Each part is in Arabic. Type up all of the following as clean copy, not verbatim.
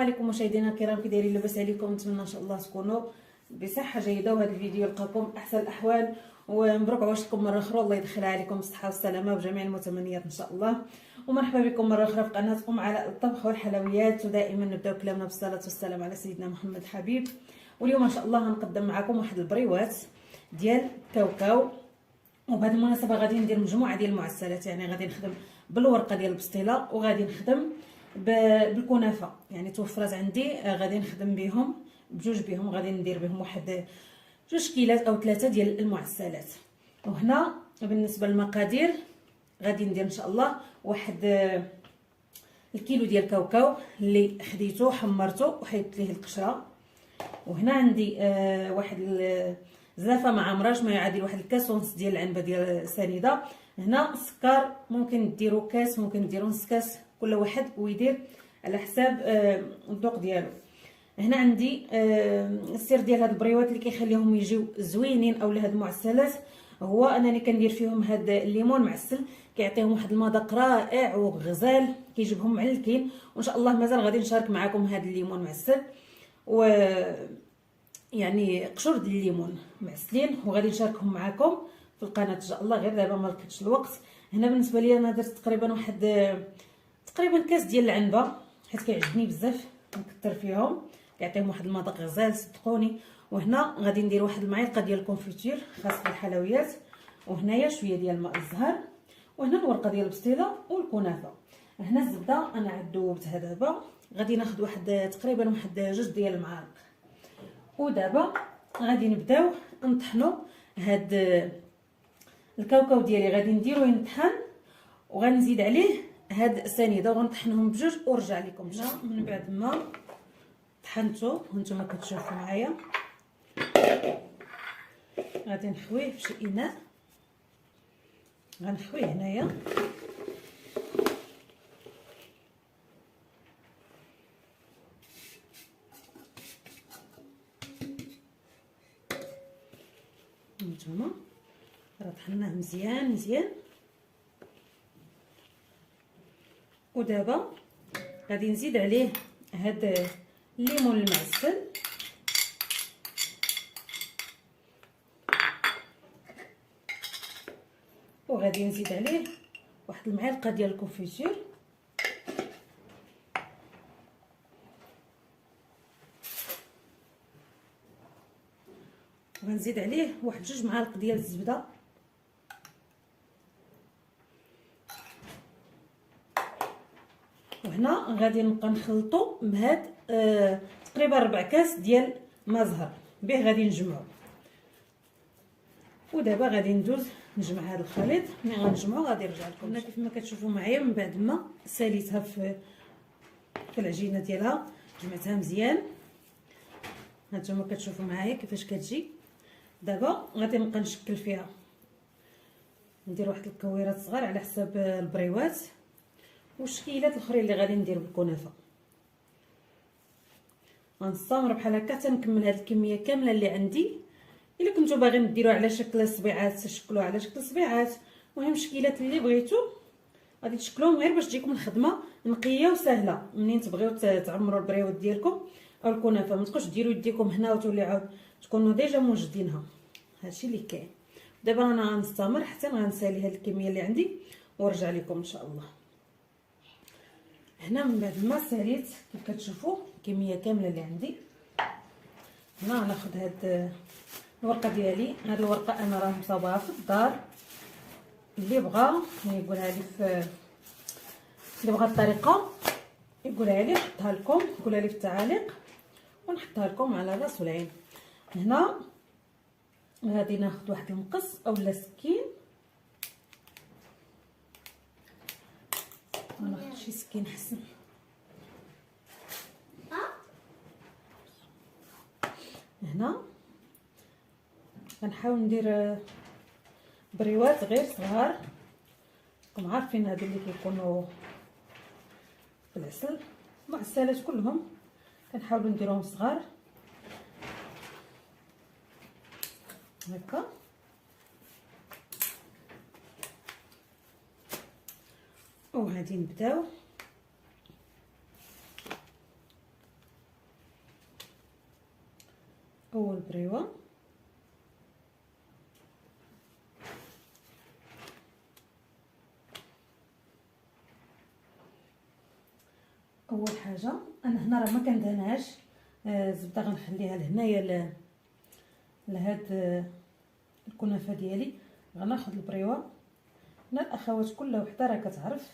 عليكم مشاهدينا الكرام، كي دايرين؟ لاباس عليكم؟ نتمنى ان شاء الله تكونوا بصحه جيده وهذا الفيديو يلقاكم احسن الاحوال. ومبروك عواشكم مره اخرى، الله يدخلها عليكم بالصحه والسلامه وجميع المتمنيات ان شاء الله. ومرحبا بكم مره اخرى في قناتكم على الطبخ والحلويات، ودائما نبداو كلامنا بالصلاه والسلام على سيدنا محمد الحبيب. واليوم ان شاء الله غنقدم معكم واحد البريوات ديال الكاوكاو. وبهذه المناسبه غادي ندير مجموعه ديال المعسلات، يعني غادي نخدم بالورقه ديال البسطيله وغادي نخدم بالكنافه، يعني توفرات عندي غادي نخدم بهم بجوج بهم، غادي ندير بهم واحد 2 كيلات او 3 ديال المعسلات. وهنا بالنسبه للمقادير غادي ندير ان شاء الله واحد الكيلو ديال الكاوكاو اللي خديته حمرته وحيدت ليه القشره. وهنا عندي واحد زلافه مع مراش ما يعادل واحد الكاس ونص ديال العنبه ديال سنيده. هنا السكر ممكن ديروا كاس، ممكن ديروا نص كاس، كل واحد ويدير على حساب الذوق ديالو. هنا عندي السر ديال هاد البريوات اللي كيخليهم يجيو زوينين او لهاد المعسلات هو انني كندير فيهم هاد الليمون معسل، كيعطيهم واحد المذاق رائع وغزال، كيجيبهم معلكين. وان شاء الله مازال غادي نشارك معكم هاد الليمون معسل و يعني قشور ديال الليمون معسلين، وغادي نشاركهم معكم في القناه ان شاء الله، غير دابا ما لقيتش الوقت. هنا بالنسبه لي انا درت تقريبا واحد كاس ديال العنبه، حيت كيعجبني بزاف نكثر فيهم، كيعطيهم واحد المذاق غزال صدقوني. وهنا غادي ندير واحد المعلقه ديال الكونفيتير خاص بالحلويات، وهنايا شويه ديال الماء الزهر، وهنا الورقه ديال البسطيله والكنافه. هنا الزبده انا عاد ذوبتها دابا، غادي ناخذ واحد تقريبا واحد 2 ديال المعالق. ودابا غادي نبداو نطحنوا هاد الكاوكاو ديالي، غادي نديرو ينطحن وغنزيد عليه هاد السنيده وغنطحنهم بجوج ونرجع لكم. من بعد ما طحنته وانتم كتشوفوا معايا غادي نخويه في شي اناء، غنخويه هنايا. هانتوما راه طحناه مزيان مزيان. ودابا غادي نزيد عليه هاد الليمون المعسل، وغادي نزيد عليه واحد المعلقه ديال الكونفيتير، وغنزيد عليه واحد 2 معالق ديال الزبده، وهنا غادي نبقى نخلطو بهاد تقريبا 4 كاس ديال ماء زهر به غادي نجمعو. ودابا غادي ندوز نجمع هذا الخليط. ملي غنجمعو غادي نرجع لكم. هنا كيف ما كتشوفوا معايا من بعد ما ساليتها في العجينه ديالها جمعتها مزيان، هانتوما كتشوفوا معايا كيفاش كتجي. دابا غادي نبقى نشكل فيها، ندير واحد الكويرات صغار على حساب البريوات والشكيلات الاخرين اللي غادي ندير بالكنافه. غنستمر بحال هكا تنكمل هاد الكميه كامله اللي عندي. الا كنتو باغيين ديروها على شكل صبيعات تشكلوها على شكل صبيعات، المهم الشكيلات اللي بغيتو غادي تشكلوهم غير باش تجيكم الخدمه نقيه وسهله. منين تبغيو تعمروا البريوات ديالكم او الكنافه ما تبقوش ديروا يديكم هنا وتولي عاود تكونوا ديجا موجدينها. هادشي اللي كاين. دابا انا غنستمر حتى غنسالي هاد الكميه اللي عندي ونرجع لكم ان شاء الله. هنا من بعد ما ساليت كيف كتشوفوا الكميه كامله اللي عندي، هنا غناخذ هاد الورقه ديالي. هاد الورقه انا راه مصاوباها في الدار، اللي بغى يقولها لي اللي بغى الطريقه يقولها لي، نحطها لكم، يقولها لي في التعاليق ونحطها لكم على راس والعين. هنا غادي ناخذ واحد المقص اولا سكين، ناخذ شي سكين حسن. هنا غنحاول ندير بريوات غير صغار، راكم عارفين هادو اللي كيكونوا في العسل، المعسلات كلهم كنحاولوا نديروهم صغار هكا. وغادي نبداو اول بريوه. اول حاجه انا هنا راه ما كندهنهاش الزبده، غنخليها لهنايا لهاد الكنافه ديالي. غناخذ البريوه. هنا الاخوات كل وحده راه كتعرف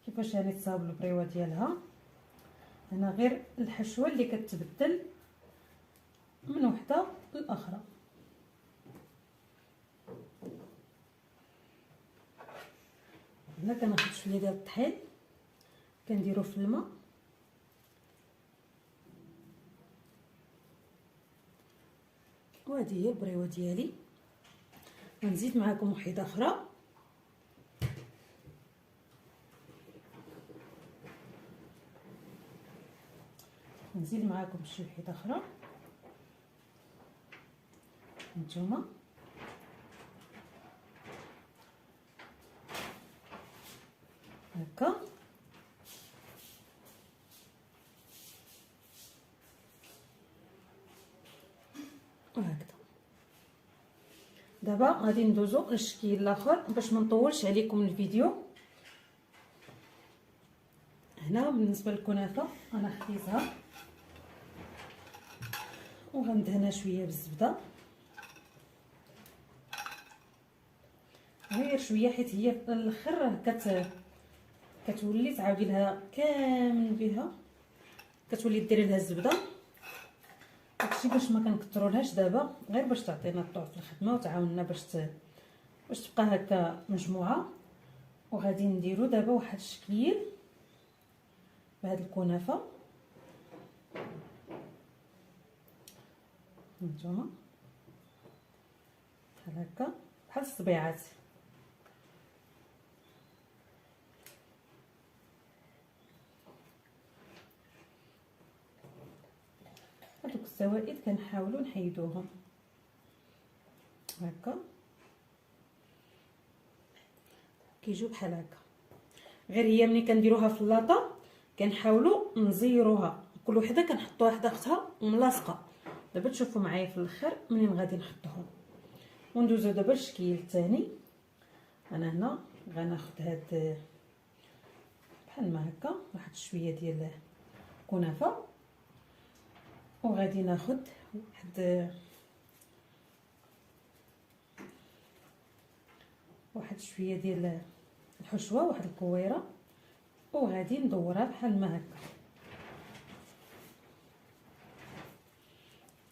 كيفاش يعني تصاوب البريوه ديالها. هنا غير الحشوه اللي كتبدل من وحده للاخرى. هنا كناخذ شويه ديال الطحين كنديرو في الماء، وهذه هي البريوه ديالي. غنزيد معكم وحده اخرى. نزيد معكم شي وحده اخرى نتوما. هكا وهكذا. دابا غادي ندوزو للشكل الاخر باش ما نطولش عليكم الفيديو. هنا بالنسبه للكنافه انا خديتها وغندهنها شويه بالزبده، غير شويه حيت هي في الاخر كتولي تعاودي لها كامل بها، كتولي ديري لها الزبده. داكشي باش ما كنكثرولهاش دابا، غير باش تعطينا الطعم في الخدمه وتعاوننا باش تبقى هكا مجموعه. وغادي نديرو دابا واحد الشكل بهاد الكنافه هانتوما بحال هكا، بحال الصبيعات. هادوك الزوائد كنحاولوا نحيدوهم هكا، كيجيو بحال هكا. غير هي ملي كنديروها في اللاطه كنحاولوا نزيروها، كل وحده كنحطوا واحده اختها ملاصقه. دابا تشوفوا معايا في الاخر منين غادي نحطهم. وندوزو دابا للشكل الثاني. انا هنا غناخذ هاد بحال ما هكا واحد شويه ديال الكنافه، وغادي ناخذ واحد شويه ديال الحشوه، واحد الكويره، وغادي ندورها بحال ما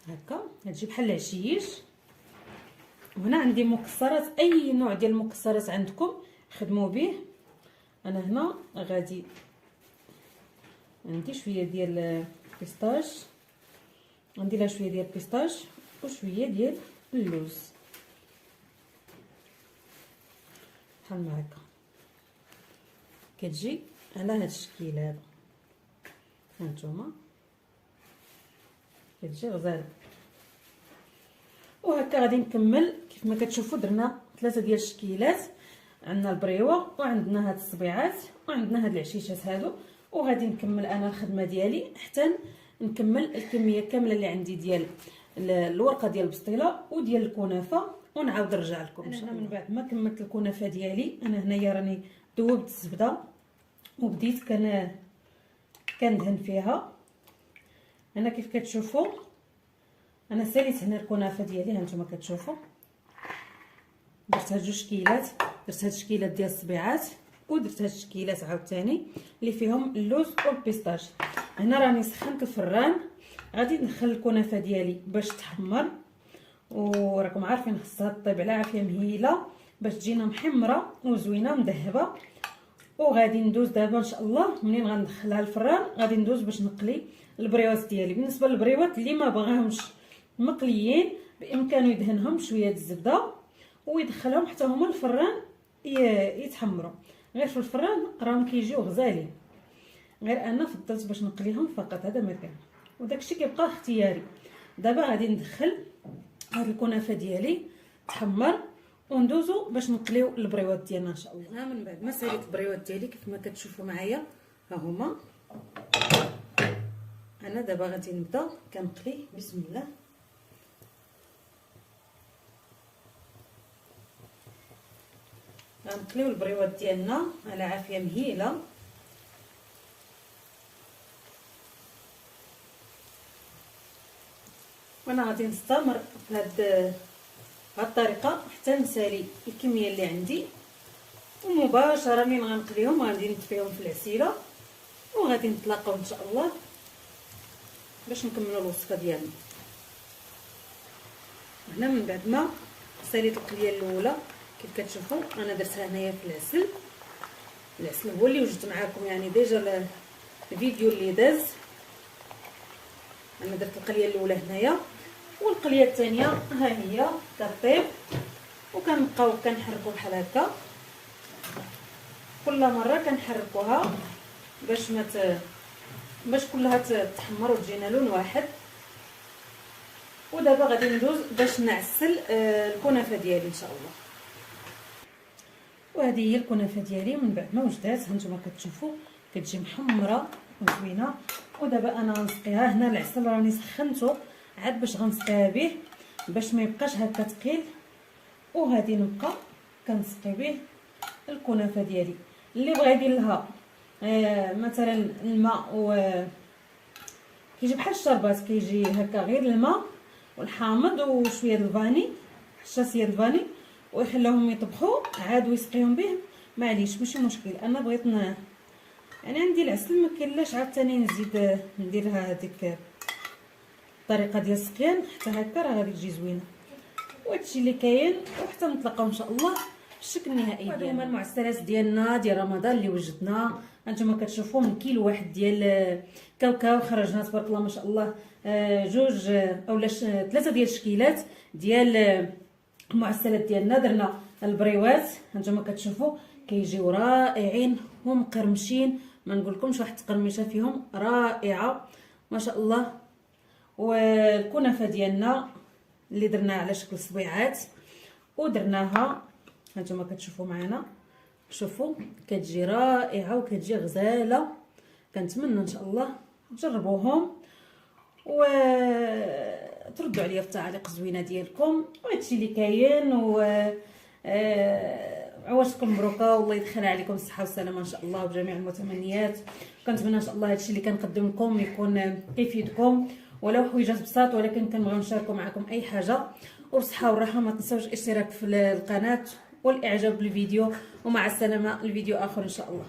هكا غتجي بحال العشيش. وهنا عندي مكسرات، اي نوع ديال المكسرات عندكم خدموا به. انا هنا غادي عندي شويه ديال البيستاش، عندي لها شويه ديال البيستاش وشويه ديال اللوز بحال ما هكا. كتجي على هذا الشكل هذا هانتوما، كتجي غزاله. وهكا غادي نكمل. كيف ما كتشوفوا درنا 3 ديال الشكيلات. عندنا البريوه وعندنا هاد الصبيعات وعندنا هاد العشيشات هادو. وغادي نكمل انا الخدمه ديالي حتى نكمل الكميه كامله اللي عندي ديال الورقه ديال البسطيله وديال الكنافه، ونعاود نرجع لكم ان شاء الله. من بعد ما كملت الكنافه ديالي انا هنايا راني ذوبت الزبده وبديت كندهن فيها. انا كيف كتشوفوا انا ساليت هنا الكنافه ديالي، هانتوما كتشوفوا درت هاد 2 شكيلات، درت هاد الشكيلات ديال الصبيعات ودرت هاد الشكيلات عاوتاني اللي فيهم اللوز والبيستاش. هنا راني سخنت الفران، غادي ندخل الكنافه ديالي باش تحمر. وراكم عارفين خصها طيب على عافيه مهيله باش تجينا محمره وزوينه مذهبه. وغادي ندوز دابا ان شاء الله منين غندخلها الفران غادي ندوز باش نقلي البريوات ديالي. بالنسبه للبريوات اللي ما بغاهمش مقليين بامكانه يدهنهم شويه الزبده ويدخلهم حتى هما الفران يتحمروا. غير في الفران راهم كيجيو غزالين، غير انا فضلت باش نقليهم فقط، هذا ما كان. وداكشي كيبقى اختياري. دابا غادي ندخل هاد الكنافه ديالي تحمر وندوزو باش نقليو البريوات ديالنا ان شاء الله. هنا من بعد ما ساليت البريوات ديالي كيف ما كتشوفوا معايا ها هما. انا دابا غادي نبدا كنقلي بسم الله. غنقليو البريوات ديالنا على عافيه مهيله. وانا غادي نستمر بهاد الطريقه حتى نسالي الكميه اللي عندي، ومباشره من غنقليهم غادي نطفيهم في العسيله وغادي نتلاقاو ان شاء الله باش نكملوا الوصفه ديالنا. هنا من بعد ما ساليت القليه الاولى كيف كتشوفوا انا درتها هنايا في العسل هو اللي وجدت معكم يعني ديجا الفيديو اللي داز. انا درت القليه الاولى هنايا والقليه الثانيه ها هي كطيب، وكنبقاو كنحركوا بحال هكا كل مره كنحركوها باش كلها تحمر وتجينا لون واحد. ودابا غادي ندوز باش نعسل الكنافه ديالي ان شاء الله. وهذه هي الكنافه ديالي من بعد ما وجدات هانتوما كتشوفوا كتجي محمره وزوينه. ودابا انا غنسقيها. هنا العسل راني سخنته عاد باش غنسقيها به باش ما يبقاش هكا ثقيل، وغادي نبقى كنسقي به الكنافه ديالي. اللي بغى يدير لها مثلا الماء كيجي بحال الشربات، كيجي هكا غير الماء والحامض وشويه الفاني، حشاسيه الفاني، ويخليهم يطبخوا عاد ويسقيهم به معليش ماشي مشكل. انا بغيت يعني عندي العسل ما كاينلاش عاوتاني نزيد نديرها هذيك الطريقه ديال السقيان حتى هكا راه غادي تجي زوينه. وهادشي اللي كاين، وحتى نتلاقاو ان شاء الله في الشكل النهائي ديالنا. هما المعسلات ديالنا ديال رمضان اللي وجدنا. هانتوما كتشوفوا من كيلو واحد ديال كاوكاو خرجنا تبارك الله ما شاء الله جوج اولا 3 ديال الشكيلات ديال المعسلات ديالنا. درنا البريوات هانتوما كتشوفوا كيجيو رائعين ومقرمشين، ما نقولكمش واحد التقرميشه فيهم رائعه ما شاء الله. والكنافه ديالنا اللي درناها على شكل صبيعات ودرناها هانتوما كتشوفوا معنا، شوفوا كتجي رائعه وكتجي غزاله. كنتمنى ان شاء الله تجربوهم وتردوا عليا في التعاليق الزوينه ديالكم. وهادشي اللي كاين عواشكم مبروكه والله يدخلها عليكم الصحه والسلامه ان شاء الله وجميع المتمنيات. كنتمنى ان شاء الله هادشي اللي كنقدم لكم يكون كيفيدكم ولو حويجات بساط، ولكن كنبغيو نشاركوا معكم اي حاجه. والصحه والراحه، ما تنساوش الاشتراك في القناه والاعجاب بالفيديو، ومع السلامه الفيديو اخر ان شاء الله.